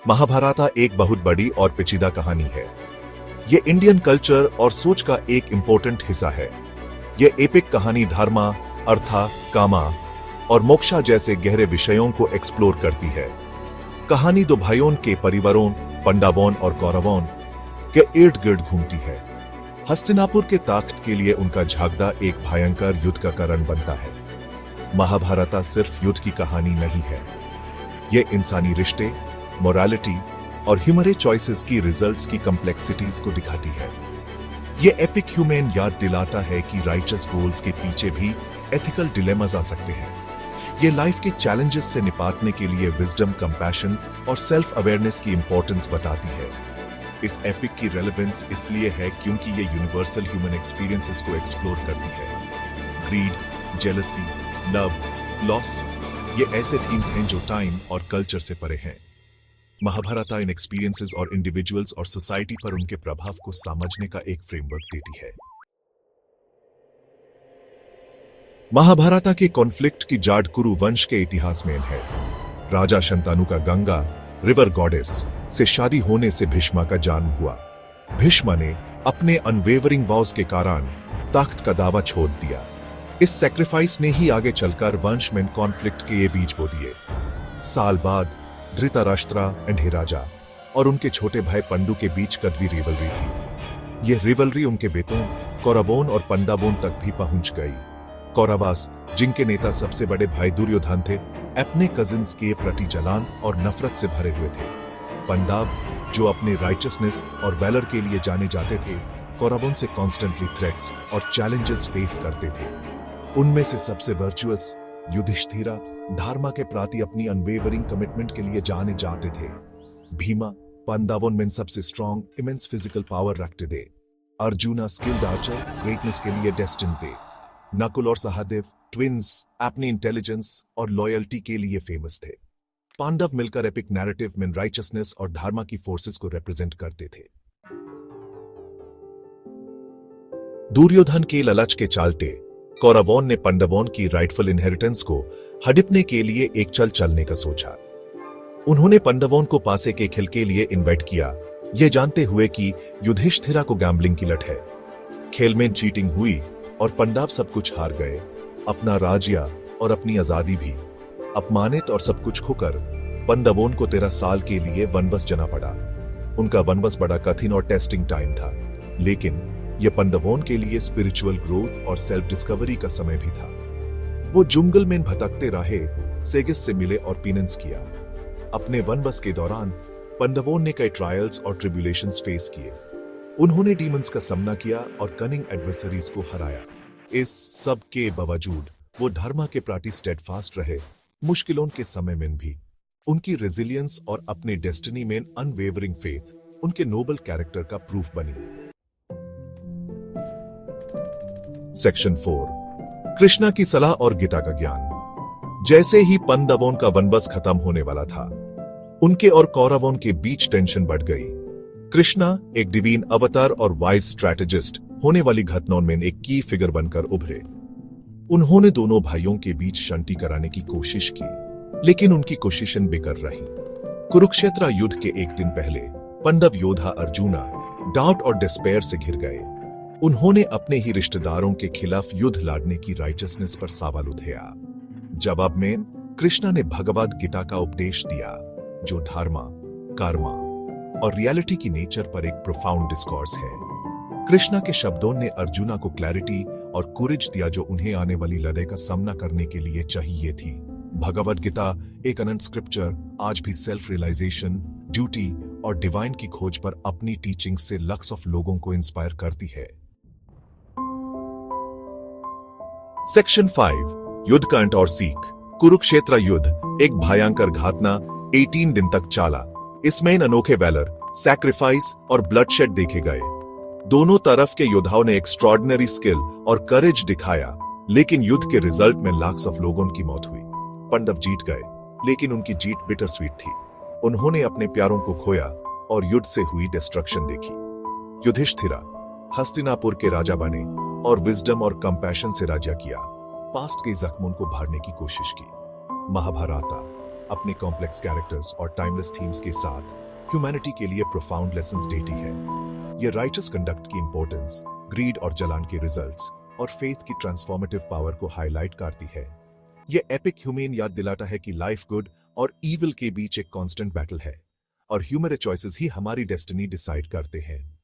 महाभारता एक बहुत बड़ी और पेचीदा कहानी है। ये इंडियन कल्चर और सोच का एक इंपॉर्टेंट हिस्सा है। ये एपिक कहानी धर्मा, अर्था, कामा और मोक्षा जैसे गहरे विषयों को एक्सप्लोर करती है। कहानी दो भाइयों के परिवारों पंडवों और कौरवों के इर्द गिर्द घूमती है। हस्तिनापुर के ताख्त के लिए उनका झगड़ा एक भयंकर युद्ध का कारण बनता है। महाभारता सिर्फ युद्ध की कहानी नहीं है, ये इंसानी रिश्ते, मोरालिटी और ह्यूमन चॉइसेस की रिजल्ट्स की कॉम्प्लेक्सिटीज को दिखाती है। ये एपिक ह्यूमन याद दिलाता है कि राइचस गोल्स के पीछे भी एथिकल डिलेमास आ सकते हैं। ये लाइफ के चैलेंजेस से निपटने के लिए विजडम, कंपैशन और सेल्फ अवेयरनेस की इंपॉर्टेंस बताती है। इस एपिक की रेलेवेंस इसलिए है क्योंकि ये यूनिवर्सल ह्यूमन एक्सपीरियंसेस को एक्सप्लोर करती है। ग्रीड, जेलसी, लव, लॉस, ये ऐसे थीम्स हैं जो टाइम और कल्चर से परे हैं। महाभारता इन एक्सपीरियंसेस और इंडिविजुअल्स और सोसाइटी पर उनके प्रभाव को समझने का एक फ्रेमवर्क देती है। महाभारता के कॉन्फ्लिक्ट की जड़ कुरु वंश के इतिहास में है। राजा शंतनु का गंगा रिवर गॉडेस से शादी होने से भीष्मा का जन्म हुआ। भीष्मा ने अपने अनवेवरिंग वॉज के कारण तख्त का दावा छोड़ दिया। इस सैक्रिफाइस ने ही आगे चलकर वंश में कॉन्फ्लिक्ट के ये बीज बो दिए। साल बाद धृतराष्ट्र एंड राजा और उनके छोटे भाई पंडु के बीच कड़वी रिवलरी थी। यह रिवलरी उनके बेटों कौरवों और पंडवों तक भी पहुंच गई। कौरवास, जिनके नेता सबसे बड़े भाई दुर्योधन थे, अपने कजिन्स के प्रति जलान और नफरत से भरे हुए थे। पंडव, जो अपने राइचसनेस और वैलर के लिए जाने जाते थे, कौरवों से कॉन्स्टेंटली थ्रेट्स और चैलेंजेस फेस करते थे। उनमें से सबसे वर्चुअस युधिष्ठिरा धर्मा के प्रति अपनी अनवेवरिंग कमिटमेंट के लिए जाने जाते थे। भीमा पंडवों में सबसे स्ट्रॉन्ग इमेंस फिजिकल पावर रखते थे। अर्जुना स्किल्ड आर्चर, ग्रेटनेस के लिए डेस्टिन्ड थे। नकुल और सहदेव ट्विंस अपनी इंटेलिजेंस और लॉयल्टी के लिए फेमस थे। पांडव मिलकर एपिक नैरेटिव में राइचसनेस और धर्मा की फोर्सेस को रिप्रेजेंट करते थे। दुर्योधन के लालच के चलते कौरवों ने पंडवों की राइटफुल इनहेरिटेंस को हड़पने के लिए एक चलने का सोचा। उन्होंने पंडवों को पासे के खेल के लिए इनवाइट किया, यह जानते हुए कि युधिष्ठिरा को गैम्बलिंग की लत है। खेल में चीटिंग हुई और पंडव सब कुछ हार गए, अपना राज्य और अपनी आजादी भी। अपमानित और सब कुछ खोकर पंडवों को 13 साल के लिए वनवास जाना पड़ा। उनका वनवास बड़ा कठिन और टेस्टिंग टाइम था, लेकिन यह पंडवों के लिए स्पिरिचुअल ग्रोथ और सेल्फ डिस्कवरी का समय भी था। वो जंगल में भटकते रहे, सेगिस से मिले और पेनेंस किया। अपने वनवास के दौरान पंडवों ने कई ट्रायल्स और ट्रिब्यूलेशंस फेस किए। उन्होंने डीमंस का सामना किया और कनिंग एडवर्सरीज को हराया। इस सब के बावजूद वो धर्मा के प्रति स्टेडफास्ट रहे। मुश्किलों के समय में भी उनकी रेजिलियंस और अपने डेस्टिनी में अनवेवरिंग फेथ उनके नोबल कैरेक्टर का प्रूफ बनी। सेक्शन 4, कृष्णा की सलाह और गीता का ज्ञान। जैसे ही पंडवों का वनवास खत्म होने वाला था, उनके और कौरवों के बीच टेंशन बढ़ गई। कृष्णा एक डिवीन अवतार और वाइज स्ट्रैटेजिस्ट होने वाली घटनाओं में एक की फिगर बनकर उभरे। उन्होंने दोनों भाइयों के बीच शांति कराने की कोशिश की, लेकिन उनकी कोशिशें बेकार रही। कुरुक्षेत्र युद्ध के एक दिन पहले पंडव योद्धा अर्जुना डाउट और डिस्पेयर से घिर गए। उन्होंने अपने ही रिश्तेदारों के खिलाफ युद्ध लड़ने की राइचसनेस पर सवाल उठाया। जवाब में कृष्णा ने भगवद गीता का उपदेश दिया, जो धर्मा, कर्मा और रियलिटी की नेचर पर एक प्रोफाउंड डिस्कोर्स है। कृष्णा के शब्दों ने अर्जुना को क्लैरिटी और कुरेज दिया जो उन्हें आने वाली लड़ाई का सामना करने के लिए चाहिए थी। भगवद गीता एक अनंत स्क्रिप्चर आज भी सेल्फ रियलाइजेशन, ड्यूटी और डिवाइन की खोज पर अपनी टीचिंग से लाखों ऑफ लोगों को इंस्पायर करती है। सेक्शन 5, युद्ध का अंत और सीख। कुरुक्षेत्र युद्ध एक भयंकर घटना 18 दिन तक चला। इसमें अनोखे वैलर, सैक्रिफाइस और ब्लडशेड देखे गए। दोनों तरफ के योद्धाओं ने एक्स्ट्रॉर्डिनरी स्किल और करेज दिखाया, लेकिन युद्ध के रिजल्ट में लाखों ऑफ लोगों की मौत हुई। पंडव जीत गए, लेकिन उनकी जीत बिटर स्वीट थी। उन्होंने अपने प्यारों को खोया और युद्ध से हुई डिस्ट्रक्शन देखी। युधिष्ठिरा हस्तिनापुर के राजा बने और विजडम और कंपैशन से राज्य किया। पास्ट के जख्मों को भरने की कोशिश की। महाभारता अपने कॉम्प्लेक्स कैरेक्टर्स और टाइमलेस थीम्स के साथ ह्यूमैनिटी के लिए प्रोफाउंड लेसन्स देती है। ये राइचस कंडक्ट की इंपॉर्टेंस, ग्रीड और जलान के रिजल्ट्स और फेथ की ट्रांसफॉर्मेटिव पावर को हाईलाइट करती है। ये एपिक ह्यूमेन याद दिलाता है कि लाइफ गुड और ईविल के बीच एक कांस्टेंट बैटल है और ह्यूमन चॉइसेस ही हमारी डेस्टिनी डिसाइड करते हैं।